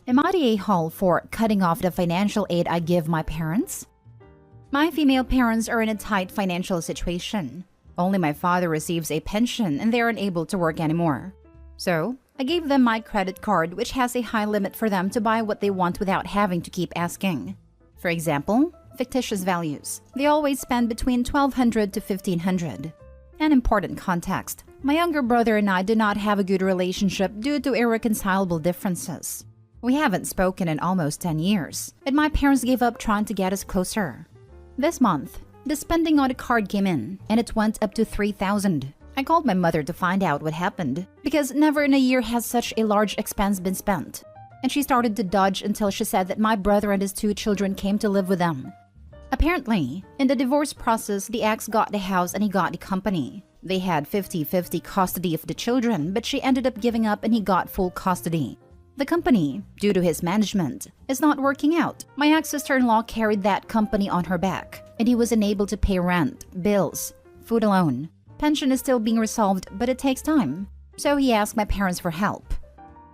Am I the a-hole for cutting off the financial aid I give my parents? My female parents are in a tight financial situation. Only my father receives a pension and they are unable to work anymore. So, I gave them my credit card, which has a high limit for them to buy what they want without having to keep asking. For example, fictitious values. They always spend between $1,200 to $1,500. An important context. My younger brother and I did not have a good relationship due to irreconcilable differences. We haven't spoken in almost 10 years, and my parents gave up trying to get us closer. This month, the spending on a card came in, and it went up to $3,000. I called my mother to find out what happened, because never in a year has such a large expense been spent. And she started to dodge until she said that my brother and his 2 children came to live with them. Apparently, in the divorce process, the ex got the house and he got the company. They had 50-50 custody of the children, but she ended up giving up and he got full custody. The company, due to his management, is not working out. My ex-sister-in-law carried that company on her back, and he was unable to pay rent, bills, food alone. Pension is still being resolved, but it takes time. So he asked my parents for help.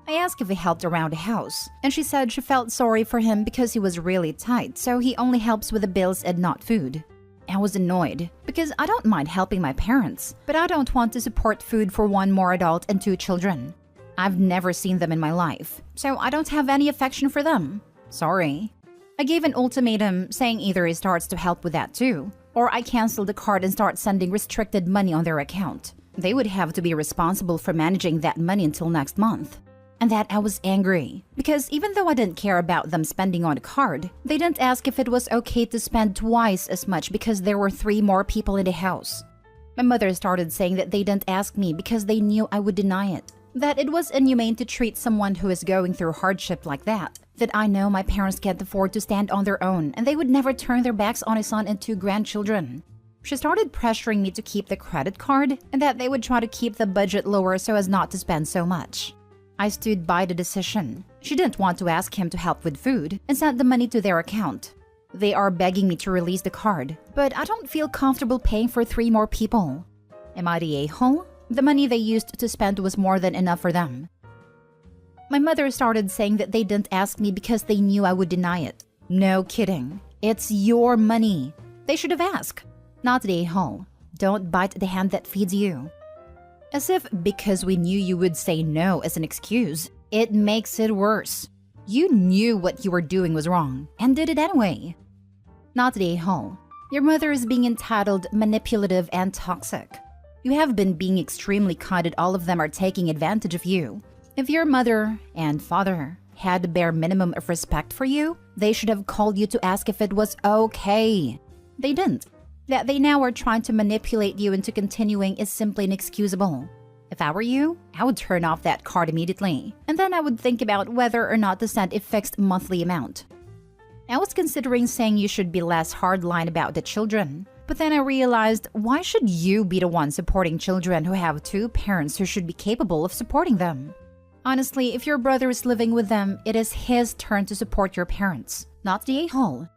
I asked if he helped around the house, and she said she felt sorry for him because he was really tight, so he only helps with the bills and not food. I was annoyed, because I don't mind helping my parents, but I don't want to support food for 1 more adult and 2 children. I've never seen them in my life, so I don't have any affection for them. Sorry. I gave an ultimatum saying either he starts to help with that too, or I cancel the card and start sending restricted money on their account. They would have to be responsible for managing that money until next month. And that I was angry, because even though I didn't care about them spending on a card, they didn't ask if it was okay to spend twice as much because there were 3 more people in the house. My mother started saying that they didn't ask me because they knew I would deny it. That it was inhumane to treat someone who is going through hardship like that. That I know my parents can't afford to stand on their own and they would never turn their backs on a son and 2 grandchildren. She started pressuring me to keep the credit card and that they would try to keep the budget lower so as not to spend so much. I stood by the decision. She didn't want to ask him to help with food and sent the money to their account. They are begging me to release the card, but I don't feel comfortable paying for 3 more people. Am I the a-hole? The money they used to spend was more than enough for them. My mother started saying that they didn't ask me because they knew I would deny it. No kidding. It's your money. They should have asked. Not the a-hole. Don't bite the hand that feeds you. As if because we knew you would say no as an excuse, it makes it worse. You knew what you were doing was wrong and did it anyway. Not the a-hole. Your mother is being entitled, manipulative, and toxic. You have been being extremely kind and all of them are taking advantage of you. If your mother and father had the bare minimum of respect for you, they should have called you to ask if it was okay. They didn't. That they now are trying to manipulate you into continuing is simply inexcusable. If I were you, I would turn off that card immediately, and then I would think about whether or not to send a fixed monthly amount. I was considering saying you should be less hardline about the children, but then I realized, why should you be the one supporting children who have 2 parents who should be capable of supporting them? Honestly, if your brother is living with them, it is his turn to support your parents, not the a-hole.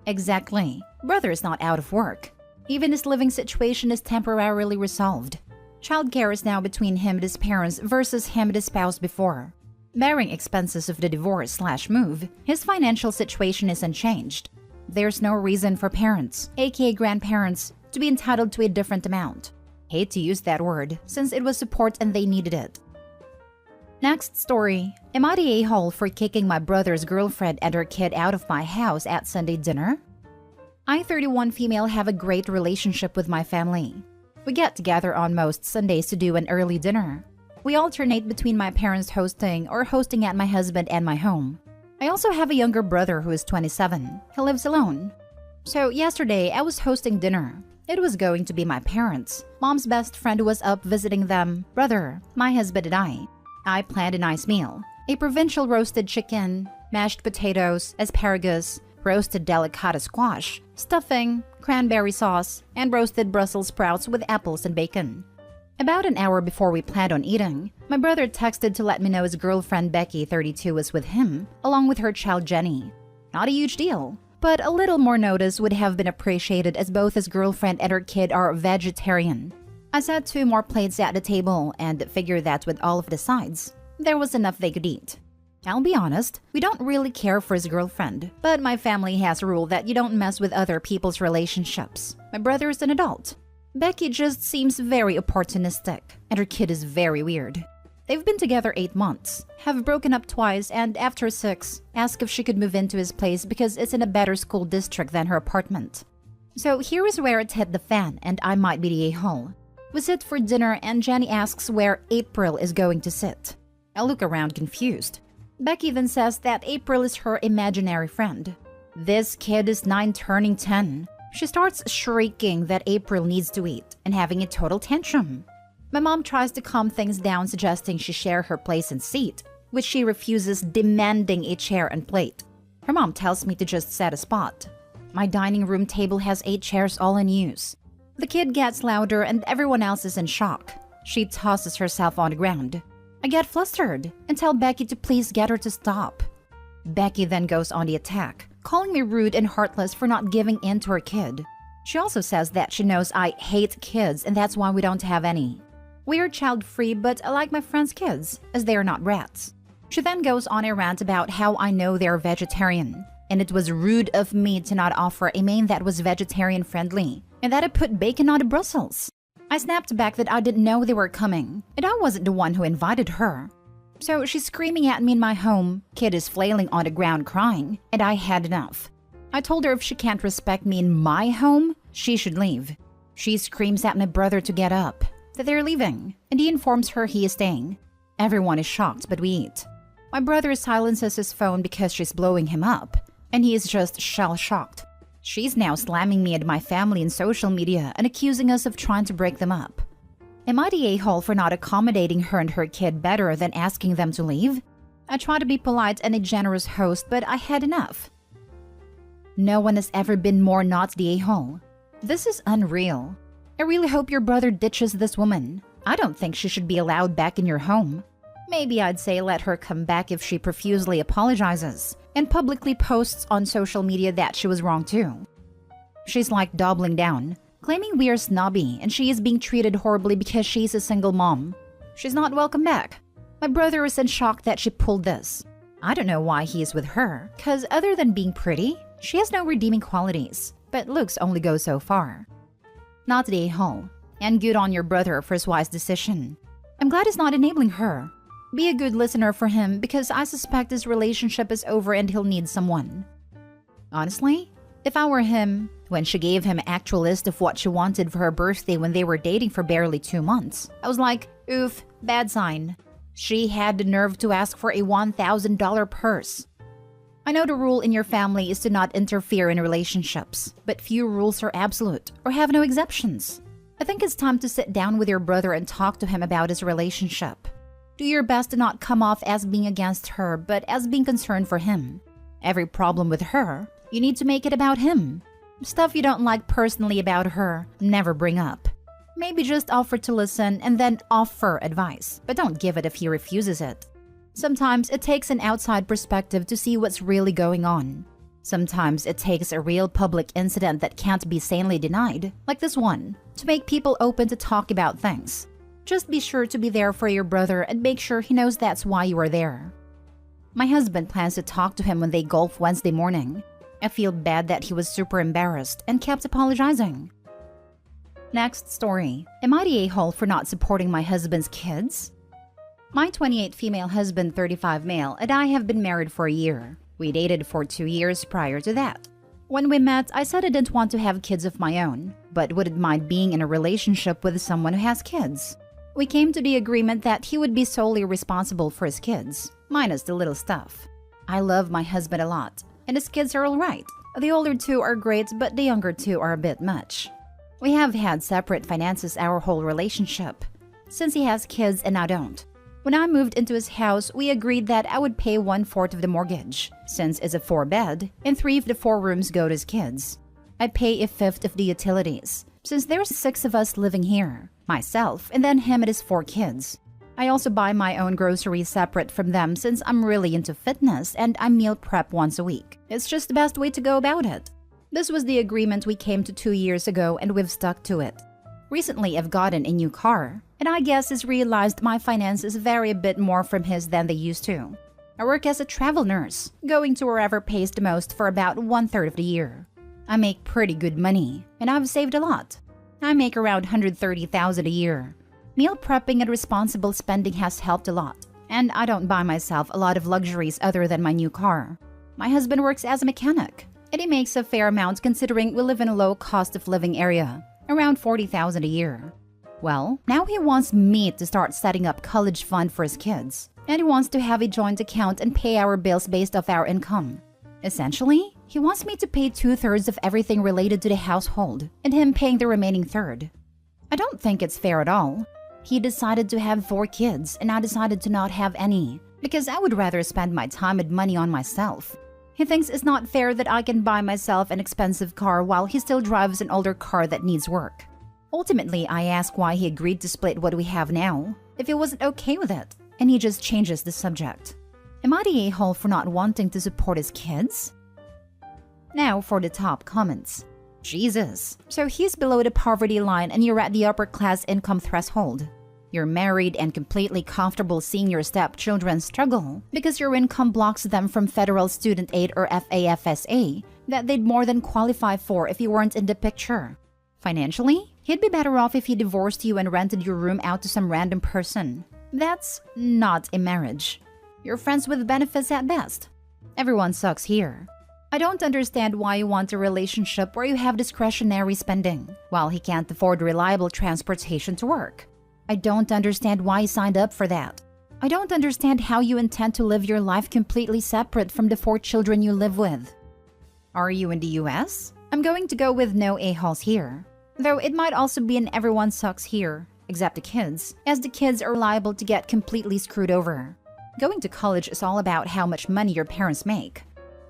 Exactly. Brother is not out of work. Even his living situation is temporarily resolved. Childcare is now between him and his parents versus him and his spouse before. Bearing expenses of the divorce/move, his financial situation is unchanged. There's no reason for parents, aka grandparents, to be entitled to a different amount. Hate to use that word, since it was support and they needed it. Next story. Am I the a-hole for kicking my brother's girlfriend and her kid out of my house at Sunday dinner? I, 31 female, have a great relationship with my family. We get together on most Sundays to do an early dinner. We alternate between my parents hosting or hosting at my husband and my home. I also have a younger brother who is 27. He lives alone. So yesterday, I was hosting dinner. It was going to be my parents. Mom's best friend was up visiting them, brother, my husband and I. I planned a nice meal. A provincial roasted chicken, mashed potatoes, asparagus, roasted delicata squash, stuffing, cranberry sauce, and roasted Brussels sprouts with apples and bacon. About an hour before we planned on eating, my brother texted to let me know his girlfriend Becky, 32, was with him, along with her child Jenny. Not a huge deal, but a little more notice would have been appreciated as both his girlfriend and her kid are vegetarian. I set 2 more plates at the table and figured that with all of the sides, there was enough they could eat. I'll be honest, we don't really care for his girlfriend, but my family has a rule that you don't mess with other people's relationships. My brother is an adult. Becky just seems very opportunistic, and her kid is very weird. They've been together 8 months, have broken up twice, and after 6, asked if she could move into his place because it's in a better school district than her apartment. So here is where it hit the fan, and I might be the a-hole. We sit for dinner, and Jenny asks where April is going to sit. I look around confused. Becky then says that April is her imaginary friend. This kid is 9 turning 10. She starts shrieking that April needs to eat and having a total tantrum. My mom tries to calm things down, suggesting she share her place and seat, which she refuses, demanding a chair and plate. Her mom tells me to just set a spot. My dining room table has 8 chairs all in use. The kid gets louder and everyone else is in shock. She tosses herself on the ground. I get flustered and tell Becky to please get her to stop. Becky then goes on the attack, calling me rude and heartless for not giving in to her kid. She also says that she knows I hate kids and that's why we don't have any. We are child-free, but I like my friends' kids, as they are not rats. She then goes on a rant about how I know they're vegetarian, and it was rude of me to not offer a main that was vegetarian-friendly, and that I put bacon on the Brussels. I snapped back that I didn't know they were coming, and I wasn't the one who invited her. So she's screaming at me in my home, kid is flailing on the ground crying, and I had enough. I told her if she can't respect me in my home, she should leave. She screams at my brother to get up, that they're leaving, and he informs her he is staying. Everyone is shocked, but we eat. My brother silences his phone because she's blowing him up, and he is just shell-shocked. She's now slamming me and my family in social media and accusing us of trying to break them up. Am I the a-hole for not accommodating her and her kid better than asking them to leave? I try to be polite and a generous host, but I had enough. No one has ever been more not the a-hole. This is unreal. I really hope your brother ditches this woman. I don't think she should be allowed back in your home. Maybe I'd say let her come back if she profusely apologizes and publicly posts on social media that she was wrong too. She's like doubling down, claiming we are snobby and she is being treated horribly because she's a single mom. She's not welcome back. My brother is in shock that she pulled this. I don't know why he is with her, cause other than being pretty, she has no redeeming qualities, but looks only go so far. Not the a-hole, and good on your brother for his wise decision. I'm glad he's not enabling her. Be a good listener for him because I suspect his relationship is over and he'll need someone. Honestly, if I were him, when she gave him an actual list of what she wanted for her birthday when they were dating for barely 2 months, I was like, oof, bad sign. She had the nerve to ask for a $1,000 purse. I know the rule in your family is to not interfere in relationships, but few rules are absolute or have no exceptions. I think it's time to sit down with your brother and talk to him about his relationship. Do your best to not come off as being against her, but as being concerned for him. Every problem with her, you need to make it about him. Stuff you don't like personally about her, never bring up. Maybe just offer to listen and then offer advice, but don't give it if he refuses it. Sometimes it takes an outside perspective to see what's really going on. Sometimes it takes a real public incident that can't be sanely denied, like this one, to make people open to talk about things. Just be sure to be there for your brother and make sure he knows that's why you are there. My husband plans to talk to him when they golf Wednesday morning. I feel bad that he was super embarrassed and kept apologizing. Next story. Am I the a-hole for not supporting my husband's kids? My 28 female husband, 35 male, and I have been married for a year. We dated for 2 years prior to that. When we met, I said I didn't want to have kids of my own, but wouldn't mind being in a relationship with someone who has kids. We came to the agreement that he would be solely responsible for his kids, minus the little stuff. I love my husband a lot, and his kids are alright. The older 2 are great, but the younger 2 are a bit much. We have had separate finances our whole relationship, since he has kids and I don't. When I moved into his house, we agreed that I would pay 1/4 of the mortgage, since it's a 4-bed, and 3 of the 4 rooms go to his kids. I pay 1/5 of the utilities, since there's 6 of us living here, myself, and then him and his 4 kids. I also buy my own groceries separate from them since I'm really into fitness and I meal prep once a week. It's just the best way to go about it. This was the agreement we came to 2 years ago and we've stuck to it. Recently, I've gotten a new car, and I guess he's realized my finances vary a bit more from his than they used to. I I work as a travel nurse, going to wherever pays the most for about 1/3 of the year. I make pretty good money, and I've saved a lot. I make around $130,000 a year. Meal prepping and responsible spending has helped a lot, and I don't buy myself a lot of luxuries other than my new car. My husband works as a mechanic, and he makes a fair amount considering we live in a low cost of living area, around $40,000 a year. Well, now he wants me to start setting up college fund for his kids, and he wants to have a joint account and pay our bills based off our income. Essentially, he wants me to pay 2/3 of everything related to the household, and him paying the remaining third. I don't think it's fair at all. He decided to have 4 kids, and I decided to not have any, because I would rather spend my time and money on myself. He thinks it's not fair that I can buy myself an expensive car while he still drives an older car that needs work. Ultimately, I ask why he agreed to split what we have now, if he wasn't okay with it, and he just changes the subject. Am I the a-hole for not wanting to support his kids? Now for the top comments. Jesus, so he's below the poverty line and you're at the upper class income threshold. You're married and completely comfortable seeing your stepchildren struggle because your income blocks them from federal student aid or FAFSA that they'd more than qualify for if you weren't in the picture. Financially, he'd be better off if he divorced you and rented your room out to some random person. That's not a marriage. You're friends with benefits at best. Everyone sucks here. I don't understand why you want a relationship where you have discretionary spending, while he can't afford reliable transportation to work. I don't understand why he signed up for that. I don't understand how you intend to live your life completely separate from the 4 children you live with. Are you in the US? I'm going to go with no a-holes here. Though it might also be an everyone sucks here, except the kids, as the kids are liable to get completely screwed over. Going to college is all about how much money your parents make.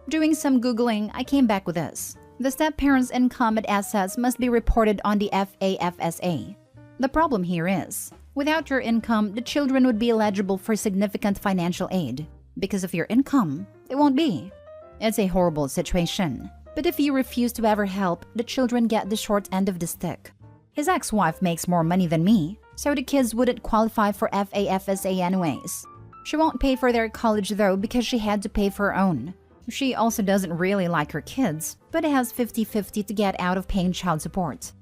Doing some Googling, I came back with this. The step-parents' income and assets must be reported on the FAFSA. The problem here is, without your income, the children would be eligible for significant financial aid. Because of your income, they won't be. It's a horrible situation. But if you refuse to ever help, the children get the short end of the stick. His ex-wife makes more money than me, so the kids wouldn't qualify for FAFSA anyways. She won't pay for their college though because she had to pay for her own. She also doesn't really like her kids, but has 50-50 to get out of paying child support.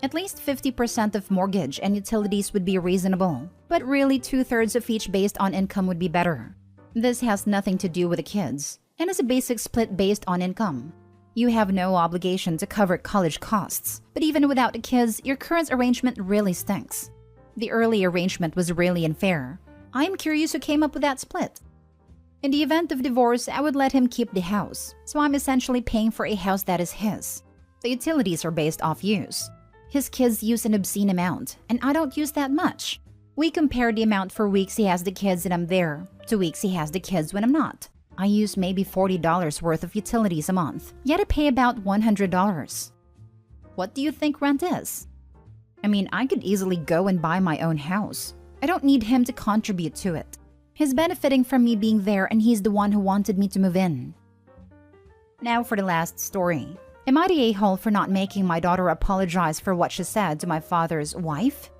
At least 50% of mortgage and utilities would be reasonable, but really 2/3 of each based on income would be better. This has nothing to do with the kids, and is a basic split based on income. You have no obligation to cover college costs, but even without the kids, your current arrangement really stinks. The early arrangement was really unfair. I am curious who came up with that split. In the event of divorce, I would let him keep the house, so I'm essentially paying for a house that is his. The utilities are based off use. His kids use an obscene amount, and I don't use that much. We compare the amount for weeks he has the kids and I'm there, to weeks he has the kids when I'm not. I use maybe $40 worth of utilities a month, yet I pay about $100. What do you think rent is? I mean, I could easily go and buy my own house. I don't need him to contribute to it. He's benefiting from me being there and he's the one who wanted me to move in. Now for the last story. Am I the a-hole for not making my daughter apologize for what she said to my father's wife?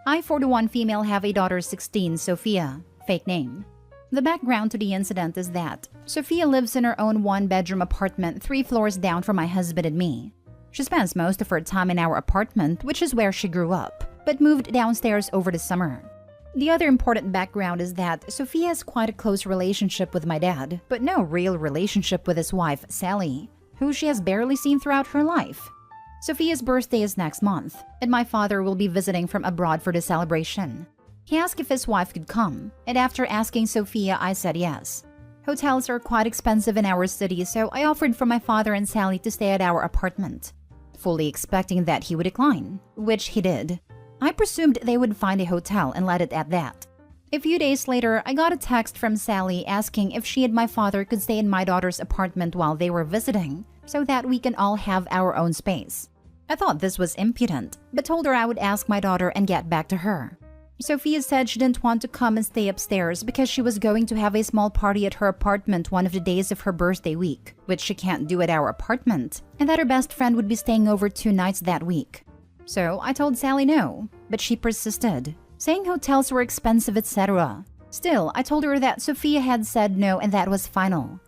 I, 41 female, have a daughter 16, Sophia, fake name. The background to the incident is that Sophia lives in her own 1-bedroom apartment 3 floors down from my husband and me. She spends most of her time in our apartment, which is where she grew up, but moved downstairs over the summer. The other important background is that Sophia has quite a close relationship with my dad, but no real relationship with his wife, Sally, who she has barely seen throughout her life. Sophia's birthday is next month, and my father will be visiting from abroad for the celebration. He asked if his wife could come, and after asking Sophia, I said yes. Hotels are quite expensive in our city, so I offered for my father and Sally to stay at our apartment, fully expecting that he would decline, which he did. I presumed they would find a hotel and let it at that. A few days later, I got a text from Sally asking if she and my father could stay in my daughter's apartment while they were visiting, so that we can all have our own space. I thought this was impudent, but told her I would ask my daughter and get back to her. Sophia said she didn't want to come and stay upstairs because she was going to have a small party at her apartment one of the days of her birthday week, which she can't do at our apartment, and that her best friend would be staying over 2 nights that week. So I told Sally no, but she persisted, saying hotels were expensive, etc. Still, I told her that Sophia had said no and that was final.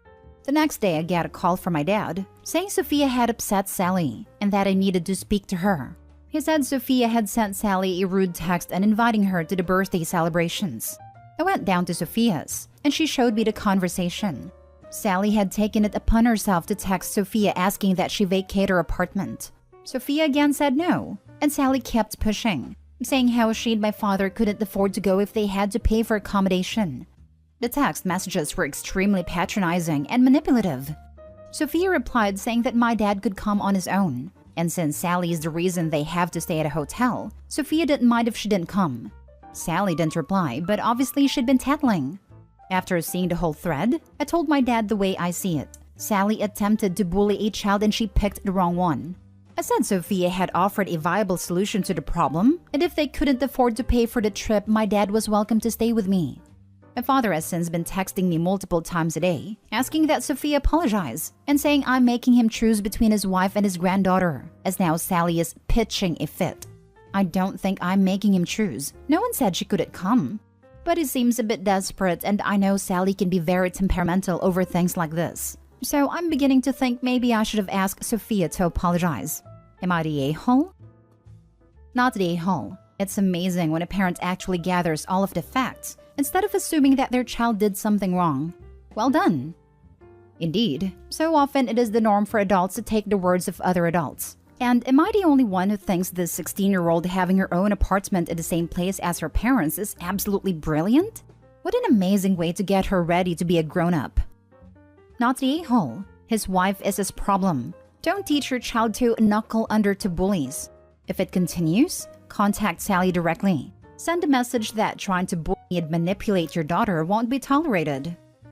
The next day, I got a call from my dad saying Sophia had upset Sally and that I needed to speak to her. He said Sophia had sent Sally a rude text and inviting her to the birthday celebrations. I went down to Sophia's and she showed me the conversation. Sally had taken it upon herself to text Sophia asking that she vacate her apartment. Sophia again said no, and Sally kept pushing, saying how she and my father couldn't afford to go if they had to pay for accommodation. The text messages were extremely patronizing and manipulative. Sophia replied saying that my dad could come on his own, and since Sally is the reason they have to stay at a hotel, Sophia didn't mind if she didn't come. Sally didn't reply, but obviously she'd been tattling. After seeing the whole thread, I told my dad the way I see it. Sally attempted to bully a child and she picked the wrong one. I said Sophia had offered a viable solution to the problem, and if they couldn't afford to pay for the trip, my dad was welcome to stay with me. My father has since been texting me multiple times a day, asking that Sophia apologize, and saying I'm making him choose between his wife and his granddaughter, as now Sally is pitching a fit. I don't think I'm making him choose. No one said she couldn't come. But he seems a bit desperate, and I know Sally can be very temperamental over things like this. So I'm beginning to think maybe I should have asked Sophia to apologize. Am I the a-hole? Not the a-hole. It's amazing when a parent actually gathers all of the facts, instead of assuming that their child did something wrong. Well done. Indeed, so often it is the norm for adults to take the words of other adults. And am I the only one who thinks this 16-year-old having her own apartment in the same place as her parents is absolutely brilliant? What an amazing way to get her ready to be a grown-up. Not the a-hole. His wife is his problem. Don't teach your child to knuckle under to bullies. If it continues, contact Sally directly. Send a message that trying to bully and manipulate your daughter won't be tolerated.